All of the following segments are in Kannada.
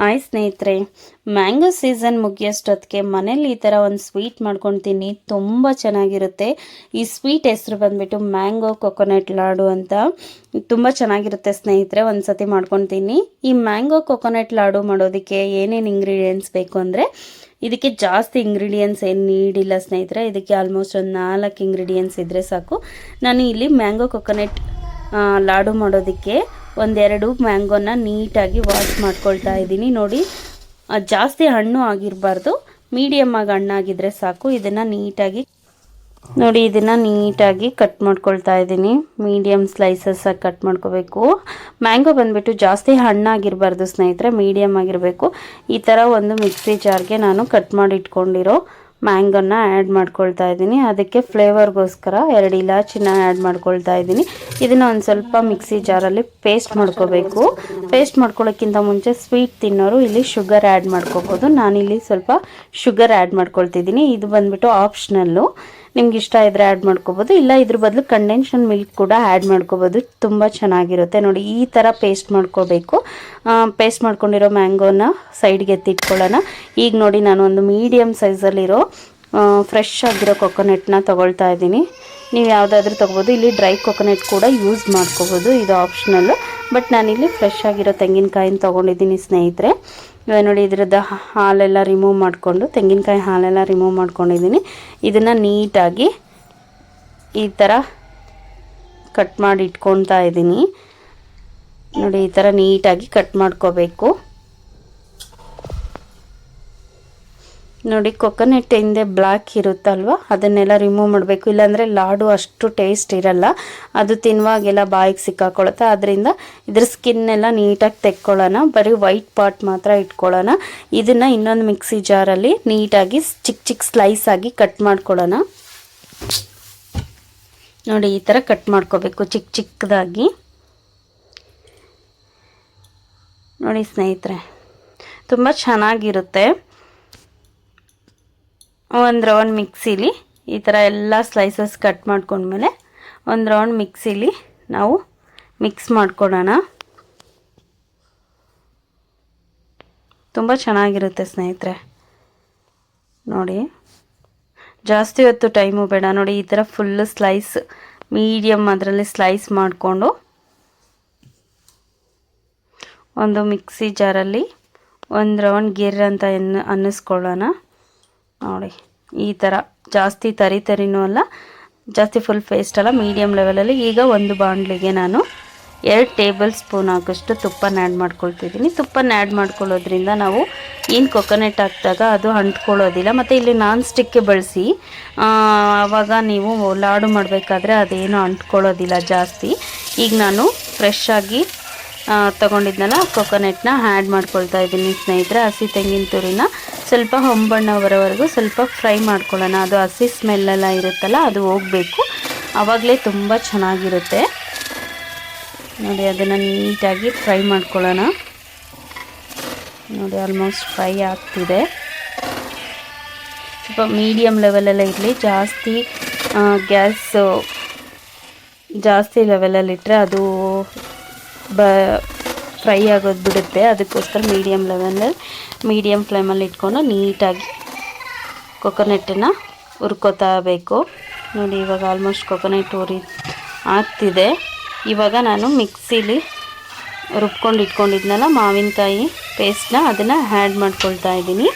ಹಾಯ್ ಸ್ನೇಹಿತರೆ, ಮ್ಯಾಂಗೋ ಸೀಸನ್ ಮುಗಿಯೋಷ್ಟೊತ್ತಿಗೆ ಮನೇಲಿ ಈ ಥರ ಒಂದು ಸ್ವೀಟ್ ಮಾಡ್ಕೊಳ್ತೀನಿ. ತುಂಬ ಚೆನ್ನಾಗಿರುತ್ತೆ. ಈ ಸ್ವೀಟ್ ಹೆಸರು ಬಂದುಬಿಟ್ಟು ಮ್ಯಾಂಗೋ ಕೊಕೊನಟ್ ಲಾಡು ಅಂತ. ತುಂಬ ಚೆನ್ನಾಗಿರುತ್ತೆ ಸ್ನೇಹಿತರೆ, ಒಂದು ಸತಿ ಮಾಡ್ಕೊಳ್ತೀನಿ. ಈ ಮ್ಯಾಂಗೋ ಕೊಕೊನಟ್ ಲಾಡು ಮಾಡೋದಕ್ಕೆ ಏನೇನು ಇಂಗ್ರೀಡಿಯೆಂಟ್ಸ್ ಬೇಕು ಅಂದರೆ, ಇದಕ್ಕೆ ಜಾಸ್ತಿ ಇಂಗ್ರೀಡಿಯೆಂಟ್ಸ್ ಏನು ನೀಡಿಲ್ಲ ಸ್ನೇಹಿತರೆ. ಇದಕ್ಕೆ ಆಲ್ಮೋಸ್ಟ್ ಒಂದು 4 ಇಂಗ್ರೀಡಿಯೆಂಟ್ಸ್ ಇದ್ದರೆ ಸಾಕು. ನಾನು ಇಲ್ಲಿ ಮ್ಯಾಂಗೋ ಕೊಕೊನಟ್ ಲಾಡು ಮಾಡೋದಕ್ಕೆ ಒಂದೆರಡು ಮ್ಯಾಂಗೋನ ನೀಟಾಗಿ ವಾಶ್ ಮಾಡ್ಕೊಳ್ತಾ ಇದ್ದೀನಿ. ನೋಡಿ, ಜಾಸ್ತಿ ಹಣ್ಣು ಆಗಿರಬಾರ್ದು, ಮೀಡಿಯಮ್ ಆಗಿ ಹಣ್ಣಾಗಿದ್ದರೆ ಸಾಕು. ಇದನ್ನು ನೀಟಾಗಿ ಕಟ್ ಮಾಡ್ಕೊಳ್ತಾ ಇದ್ದೀನಿ. ಮೀಡಿಯಮ್ ಸ್ಲೈಸಸ್ ಆಗಿ ಕಟ್ ಮಾಡ್ಕೋಬೇಕು. ಮ್ಯಾಂಗೋ ಬಂದುಬಿಟ್ಟು ಜಾಸ್ತಿ ಹಣ್ಣಾಗಿರಬಾರ್ದು ಸ್ನೇಹಿತರೆ, ಮೀಡಿಯಮ್ ಆಗಿರಬೇಕು. ಈ ಥರ ಒಂದು ಮಿಕ್ಸಿ ಜಾರ್ಗೆ ನಾನು ಕಟ್ ಮಾಡಿ ಇಟ್ಕೊಂಡಿರೋ ಮ್ಯಾಂಗೋನ ಆ್ಯಡ್ ಮಾಡ್ಕೊಳ್ತಾ ಇದ್ದೀನಿ. ಅದಕ್ಕೆ ಫ್ಲೇವರ್ಗೋಸ್ಕರ 2 ಇಲಾಚಿನ ಆ್ಯಡ್ ಮಾಡ್ಕೊಳ್ತಾ ಇದ್ದೀನಿ. ಇದನ್ನು ಒಂದು ಸ್ವಲ್ಪ ಮಿಕ್ಸಿ ಜಾರಲ್ಲಿ ಪೇಸ್ಟ್ ಮಾಡ್ಕೋಬೇಕು. ಪೇಸ್ಟ್ ಮಾಡ್ಕೊಳ್ಳೋಕ್ಕಿಂತ ಮುಂಚೆ ಸ್ವೀಟ್ ತಿನ್ನೋರು ಇಲ್ಲಿ ಶುಗರ್ ಆ್ಯಡ್ ಮಾಡ್ಕೋಬೋದು. ನಾನಿಲ್ಲಿ ಸ್ವಲ್ಪ ಶುಗರ್ ಆ್ಯಡ್ ಮಾಡ್ಕೊಳ್ತಿದ್ದೀನಿ. ಇದು ಬಂದುಬಿಟ್ಟು ಆಪ್ಷನಲ್ಲು, ನಿಮ್ಗೆ ಇಷ್ಟ ಇದ್ದರೆ ಆ್ಯಡ್ ಮಾಡ್ಕೋಬೋದು, ಇಲ್ಲ ಇದ್ರ ಬದಲು ಕಂಡೆನ್ಸನ್ ಮಿಲ್ಕ್ ಕೂಡ ಆ್ಯಡ್ ಮಾಡ್ಕೋಬೋದು. ತುಂಬ ಚೆನ್ನಾಗಿರುತ್ತೆ. ನೋಡಿ, ಈ ಥರ ಪೇಸ್ಟ್ ಮಾಡ್ಕೋಬೇಕು. ಪೇಸ್ಟ್ ಮಾಡ್ಕೊಂಡಿರೋ ಮ್ಯಾಂಗೋನ ಸೈಡ್ಗೆ ಎತ್ತಿಟ್ಕೊಳ್ಳೋಣ. ಈಗ ನೋಡಿ, ನಾನು ಒಂದು ಮೀಡಿಯಮ್ ಸೈಜಲ್ಲಿರೋ ಫ್ರೆಶ್ ಆಗಿರೋ ಕೊಕೊನಟ್ನ ತೊಗೊಳ್ತಾ ಇದ್ದೀನಿ. ನೀವು ಯಾವುದಾದ್ರೂ ತೊಗೋಬೋದು. ಇಲ್ಲಿ ಡ್ರೈ ಕೊಕೊನಟ್ ಕೂಡ ಯೂಸ್ ಮಾಡ್ಕೋಬೋದು, ಇದು ಆಪ್ಷನಲ್ಲು. ಬಟ್ ನಾನಿಲ್ಲಿ ಫ್ರೆಶ್ ಆಗಿರೋ ತೆಂಗಿನಕಾಯಿನ ತೊಗೊಂಡಿದ್ದೀನಿ ಸ್ನೇಹಿತರೆ. ನೋಡಿ, ಇದರದ್ದು ಹಾಲೆಲ್ಲ ರಿಮೂವ್ ಮಾಡಿಕೊಂಡು, ತೆಂಗಿನಕಾಯಿ ಹಾಲೆಲ್ಲ ರಿಮೂವ್ ಮಾಡ್ಕೊಂಡಿದ್ದೀನಿ. ಇದನ್ನು ನೀಟಾಗಿ ಈ ಥರ ಕಟ್ ಮಾಡಿ ಇಟ್ಕೊಳ್ತಾ ಇದ್ದೀನಿ. ನೋಡಿ, ಈ ಥರ ನೀಟಾಗಿ ಕಟ್ ಮಾಡ್ಕೋಬೇಕು. ನೋಡಿ, ಕೊಕೊನಟ್ ಹಿಂದೆ ಬ್ಲ್ಯಾಕ್ ಇರುತ್ತಲ್ವ, ಅದನ್ನೆಲ್ಲ ರಿಮೂವ್ ಮಾಡಬೇಕು. ಇಲ್ಲಾಂದರೆ ಲಾಡು ಅಷ್ಟು ಟೇಸ್ಟ್ ಇರಲ್ಲ, ಅದು ತಿನ್ನುವಾಗೆಲ್ಲ ಬಾಯಿಗೆ ಸಿಕ್ಕಾಕೊಳ್ಳುತ್ತೆ. ಅದರಿಂದ ಇದ್ರ ಸ್ಕಿನ್ನೆಲ್ಲ ನೀಟಾಗಿ ತೆಕ್ಕೊಳ್ಳೋಣ. ಬರೀ ವೈಟ್ ಪಾರ್ಟ್ ಮಾತ್ರ ಇಟ್ಕೊಳ್ಳೋಣ. ಇದನ್ನು ಇನ್ನೊಂದು ಮಿಕ್ಸಿ ಜಾರಲ್ಲಿ ನೀಟಾಗಿ ಚಿಕ್ಕ ಚಿಕ್ಕ ಸ್ಲೈಸ್ ಆಗಿ ಕಟ್ ಮಾಡ್ಕೊಳ್ಳೋಣ. ನೋಡಿ, ಈ ಥರ ಕಟ್ ಮಾಡ್ಕೋಬೇಕು ಚಿಕ್ಕ ಚಿಕ್ಕದಾಗಿ. ನೋಡಿ ಸ್ನೇಹಿತರೆ, ತುಂಬ ಚೆನ್ನಾಗಿರುತ್ತೆ. ಒಂದು ರೌಂಡ್ ಮಿಕ್ಸಿಲಿ ಈ ಥರ ಎಲ್ಲ ಸ್ಲೈಸಸ್ ಕಟ್ ಮಾಡ್ಕೊಂಡ್ಮೇಲೆ ಒಂದು ರೌಂಡ್ ಮಿಕ್ಸಿಲಿ ನಾವು ಮಿಕ್ಸ್ ಮಾಡ್ಕೊಳ್ಳೋಣ. ತುಂಬ ಚೆನ್ನಾಗಿರುತ್ತೆ ಸ್ನೇಹಿತರೆ. ನೋಡಿ, ಜಾಸ್ತಿ ಹೊತ್ತು ಟೈಮು ಬೇಡ. ನೋಡಿ, ಈ ಥರ ಫುಲ್ಲು ಸ್ಲೈಸ್, ಮೀಡಿಯಮ್ ಅದರಲ್ಲಿ ಸ್ಲೈಸ್ ಮಾಡಿಕೊಂಡು ಒಂದು ಮಿಕ್ಸಿ ಜಾರಲ್ಲಿ ಒಂದು ರೌಂಡ್ ಗಿರ್ ಅಂತ ಅನ್ನಿಸ್ಕೊಳ್ಳೋಣ. ನೋಡಿ, ಈ ಥರ ಜಾಸ್ತಿ ತರಿನೂ ಅಲ್ಲ, ಜಾಸ್ತಿ ಫುಲ್ ಪೇಸ್ಟ್ ಅಲ್ಲ, ಮೀಡಿಯಮ್ ಲೆವೆಲಲ್ಲಿ. ಈಗ ಒಂದು ಬಾಣಲಿಗೆ ನಾನು 2 ಟೇಬಲ್ ಸ್ಪೂನ್ ಆಗೋಷ್ಟು ತುಪ್ಪನ ಆ್ಯಡ್ ಮಾಡ್ಕೊಳ್ತಿದ್ದೀನಿ. ತುಪ್ಪನ ಆ್ಯಡ್ ಮಾಡ್ಕೊಳ್ಳೋದ್ರಿಂದ ನಾವು ಏನು ಕೊಕೊನಟ್ ಹಾಕಿದಾಗ ಅದು ಅಂಟ್ಕೊಳ್ಳೋದಿಲ್ಲ. ಮತ್ತು ಇಲ್ಲಿ ನಾನ್ ಸ್ಟಿಕ್ ಬಳಸಿ ಆವಾಗ ನೀವು ಲಾಡು ಮಾಡಬೇಕಾದ್ರೆ ಅದೇನು ಅಂಟ್ಕೊಳ್ಳೋದಿಲ್ಲ ಜಾಸ್ತಿ. ಈಗ ನಾನು ಫ್ರೆಶ್ ಆಗಿ ತೊಗೊಂಡಿದ್ನಲ್ಲ ಕೊಕೊನಟ್ನ ಆ್ಯಡ್ ಮಾಡ್ಕೊಳ್ತಾ ಇದ್ದೀನಿ ಸ್ನೇಹಿತರೆ. ಹಸಿ ತೆಂಗಿನ ತುರಿನ ಸ್ವಲ್ಪ ಹೊಂಬಣ್ಣ ಬರೋವರೆಗೂ ಸ್ವಲ್ಪ ಫ್ರೈ ಮಾಡ್ಕೊಳ್ಳೋಣ. ಅದು ಹಸಿ ಸ್ಮೆಲ್ಲೆಲ್ಲ ಇರುತ್ತಲ್ಲ, ಅದು ಹೋಗಬೇಕು. ಆವಾಗಲೇ ತುಂಬ ಚೆನ್ನಾಗಿರುತ್ತೆ. ನೋಡಿ, ಅದನ್ನು ನೀಟಾಗಿ ಫ್ರೈ ಮಾಡ್ಕೊಳ್ಳೋಣ. ನೋಡಿ, ಆಲ್ಮೋಸ್ಟ್ ಫ್ರೈ ಆಗ್ತಿದೆ. ಸ್ವಲ್ಪ ಮೀಡಿಯಮ್ ಲೆವೆಲಲ್ಲೇ ಇರಲಿ. ಗ್ಯಾಸು ಜಾಸ್ತಿ ಲೆವೆಲಲ್ಲಿಟ್ಟರೆ ಅದು ಫ್ರೈ ಆಗೋದು ಬಿಡುತ್ತೆ. ಅದಕ್ಕೋಸ್ಕರ ಮೀಡಿಯಮ್ ಫ್ಲೇಮಲ್ಲಿ ಇಟ್ಕೊಂಡು ನೀಟಾಗಿ ಕೊಕೊನಟ್ಟನ್ನು ಹುರ್ಕೋತಾ ಬೇಕು. ನೋಡಿ, ಇವಾಗ ಆಲ್ಮೋಸ್ಟ್ ಕೊಕೊನಟ್ ಆಗ್ತಿದೆ. ಇವಾಗ ನಾನು ಮಿಕ್ಸಿಲಿ ರುಬ್ಕೊಂಡು ಇಟ್ಕೊಂಡಿದ್ನಲ್ಲ ಮಾವಿನಕಾಯಿ ಪೇಸ್ಟ್ನ, ಅದನ್ನು ಆ್ಯಡ್ ಮಾಡ್ಕೊಳ್ತಾ ಇದ್ದೀನಿ.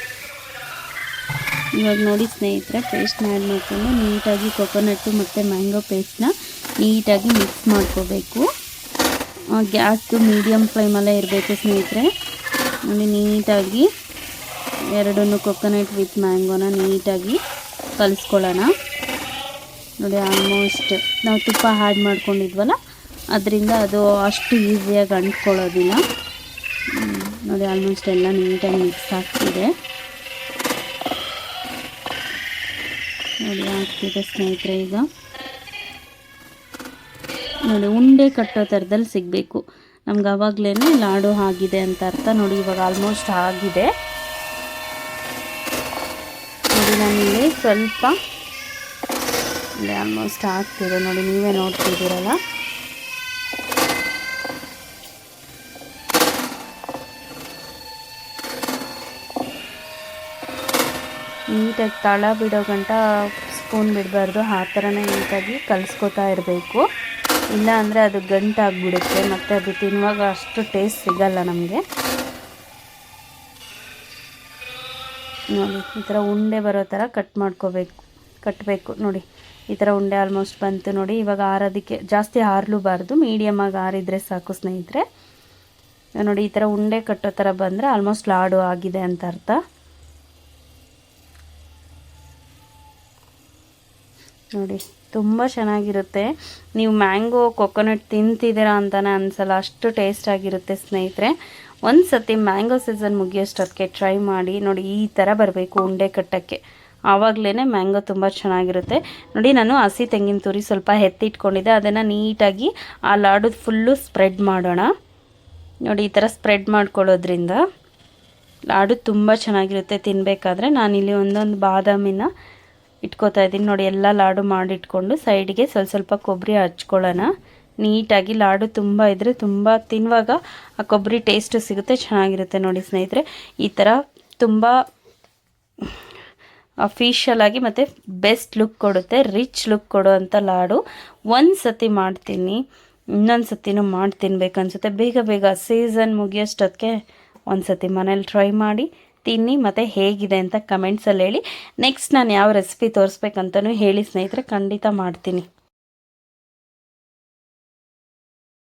ಇವಾಗ ನೋಡಿ ಸ್ನೇಹಿತರೆ, ಪೇಸ್ಟ್ನ ಆ್ಯಡ್ ಮಾಡಿಕೊಂಡು ನೀಟಾಗಿ ಕೊಕೊನಟ್ಟು ಮತ್ತು ಮ್ಯಾಂಗೋ ಪೇಸ್ಟ್ನ ನೀಟಾಗಿ ಮಿಕ್ಸ್ ಮಾಡ್ಕೋಬೇಕು. ಗ್ಯಾಸ್ದು ಮೀಡಿಯಮ್ ಫ್ಲೇಮಲ್ಲೇ ಇರಬೇಕು ಸ್ನೇಹಿತರೆ. ನೋಡಿ, ನೀಟಾಗಿ ಎರಡನ್ನೂ ಕೊಕೊನಟ್ ವಿತ್ ಮ್ಯಾಂಗೋನ ನೀಟಾಗಿ ಕಲಿಸ್ಕೊಳ್ಳೋಣ. ನೋಡಿ, ಆಲ್ಮೋಸ್ಟ್ ನಾವು ತುಪ್ಪ ಆ್ಯಡ್ ಮಾಡ್ಕೊಂಡಿದ್ವಲ್ಲ, ಅದರಿಂದ ಅದು ಅಷ್ಟು ಈಸಿಯಾಗಿ ಅಂಟ್ಕೊಳ್ಳೋದಿಲ್ಲ. ನೋಡಿ, ಆಲ್ಮೋಸ್ಟ್ ಎಲ್ಲ ನೀಟಾಗಿ ಮಿಕ್ಸ್ ಆಗ್ತಿದೆ. ನೋಡಿ, ಆಗ್ತಿದೆ ಸ್ನೇಹಿತರೆ. ಈಗ ನೋಡಿ, ಉಂಡೆ ಕಟ್ಟೋ ಥರದಲ್ಲಿ ಸಿಗಬೇಕು ನಮ್ಗೆ, ಆವಾಗಲೇ ಲಾಡು ಆಗಿದೆ ಅಂತ ಅರ್ಥ. ನೋಡಿ, ಇವಾಗ ಆಲ್ಮೋಸ್ಟ್ ಆಗಿದೆ. ನೋಡಿ, ನಾನಿಲ್ಲಿ ಸ್ವಲ್ಪ ಆಲ್ಮೋಸ್ಟ್ ಆಗ್ತಿದೆ. ನೋಡಿ, ನೀವೇ ನೋಡ್ತಿದ್ದೀರಲ್ಲ. ನೀಟಾಗಿ ತಳ ಬಿಡೋ ಗಂಟ ಸ್ಪೂನ್ ಬಿಡಬಾರ್ದು, ಆ ಥರನೇ ನೀಟಾಗಿ ಕಲಿಸ್ಕೊತಾ ಇರಬೇಕು. ಇಲ್ಲ ಅಂದರೆ ಅದು ಗಂಟಾಗ್ಬಿಡುತ್ತೆ, ಮತ್ತು ಅದು ತಿನ್ನುವಾಗ ಅಷ್ಟು ಟೇಸ್ಟ್ ಸಿಗಲ್ಲ ನಮಗೆ. ನೋಡಿ ಈ ಥರ ಉಂಡೆ ಬರೋ ಥರ ಕಟ್ಟಬೇಕು ನೋಡಿ. ಈ ಥರ ಉಂಡೆ ಆಲ್ಮೋಸ್ಟ್ ಬಂತು ನೋಡಿ. ಇವಾಗ ಆರೋದಕ್ಕೆ ಜಾಸ್ತಿ ಆರಲೂಬಾರ್ದು, ಮೀಡಿಯಮಾಗಿ ಆರಿದ್ರೆ ಸಾಕು ಸ್ನೇಹಿತರೆ. ನೋಡಿ ಈ ಥರ ಉಂಡೆ ಕಟ್ಟೋ ಥರ ಬಂದರೆ ಆಲ್ಮೋಸ್ಟ್ ಲಾಡು ಆಗಿದೆ ಅಂತ ಅರ್ಥ. ನೋಡಿ ತುಂಬ ಚೆನ್ನಾಗಿರುತ್ತೆ. ನೀವು ಮ್ಯಾಂಗೋ ಕೊಕೊನಟ್ ತಿಂತಿದ್ದೀರಾ ಅಂತಲೇ ಅನಿಸಲ್ಲ, ಅಷ್ಟು ಟೇಸ್ಟಾಗಿರುತ್ತೆ ಸ್ನೇಹಿತರೆ. ಒಂದು ಸತಿ ಮ್ಯಾಂಗೋ ಸೀಸನ್ ಮುಗಿಯೋಷ್ಟೊತ್ತಿಗೆ ಟ್ರೈ ಮಾಡಿ ನೋಡಿ. ಈ ಥರ ಬರಬೇಕು ಉಂಡೆ ಕಟ್ಟೋಕ್ಕೆ, ಆವಾಗಲೇ ಮ್ಯಾಂಗೋ ತುಂಬ ಚೆನ್ನಾಗಿರುತ್ತೆ. ನೋಡಿ ನಾನು ಹಸಿ ತೆಂಗಿನ ತುರಿ ಸ್ವಲ್ಪ ಎತ್ತಿಟ್ಕೊಂಡಿದ್ದೆ, ಅದನ್ನು ನೀಟಾಗಿ ಆ ಲಾಡು ಫುಲ್ಲು ಸ್ಪ್ರೆಡ್ ಮಾಡೋಣ. ನೋಡಿ ಈ ಥರ ಸ್ಪ್ರೆಡ್ ಮಾಡ್ಕೊಳ್ಳೋದ್ರಿಂದ ಲಾಡು ತುಂಬ ಚೆನ್ನಾಗಿರುತ್ತೆ ತಿನ್ನಬೇಕಾದ್ರೆ. ನಾನಿಲ್ಲಿ ಒಂದೊಂದು ಬಾದಾಮಿನ ಇಟ್ಕೋತಾ ಇದ್ದೀನಿ ನೋಡಿ. ಎಲ್ಲ ಲಾಡು ಮಾಡಿಟ್ಕೊಂಡು ಸೈಡ್ಗೆ ಸ್ವಲ್ಪ ಕೊಬ್ಬರಿ ಹಚ್ಕೊಳ್ಳೋಣ. ನೀಟಾಗಿ ಲಾಡು ತುಂಬ ಇದ್ದರೆ ತುಂಬ ತಿನ್ನುವಾಗ ಆ ಕೊಬ್ಬರಿ ಟೇಸ್ಟು ಸಿಗುತ್ತೆ, ಚೆನ್ನಾಗಿರುತ್ತೆ ನೋಡಿ ಸ್ನೇಹಿತರೆ. ಈ ಥರ ತುಂಬ ಅಫಿಷಿಯಲ್ ಆಗಿ ಮತ್ತು ಬೆಸ್ಟ್ ಲುಕ್ ಕೊಡುತ್ತೆ, ರಿಚ್ ಲುಕ್ ಕೊಡುವಂಥ ಲಾಡು. ಒಂದು ಸತಿ ಮಾಡ್ತೀನಿ, ಇನ್ನೊಂದು ಸತಿನೂ ಮಾಡಿ ತಿನ್ಬೇಕನ್ಸುತ್ತೆ. ಬೇಗ ಸೀಸನ್ ಮುಗಿಯೋಷ್ಟೊತ್ತಿಗೆ ಒಂದು ಸತಿ ಮನೇಲಿ ಟ್ರೈ ಮಾಡಿ ತಿನ್ನಿ, ಮತ್ತು ಹೇಗಿದೆ ಅಂತ ಕಮೆಂಟ್ಸಲ್ಲಿ ಹೇಳಿ. ನೆಕ್ಸ್ಟ್ ನಾನು ಯಾವ ರೆಸಿಪಿ ತೋರಿಸ್ಬೇಕಂತಲೂ ಹೇಳಿ ಸ್ನೇಹಿತರೆ, ಖಂಡಿತ ಮಾಡ್ತೀನಿ.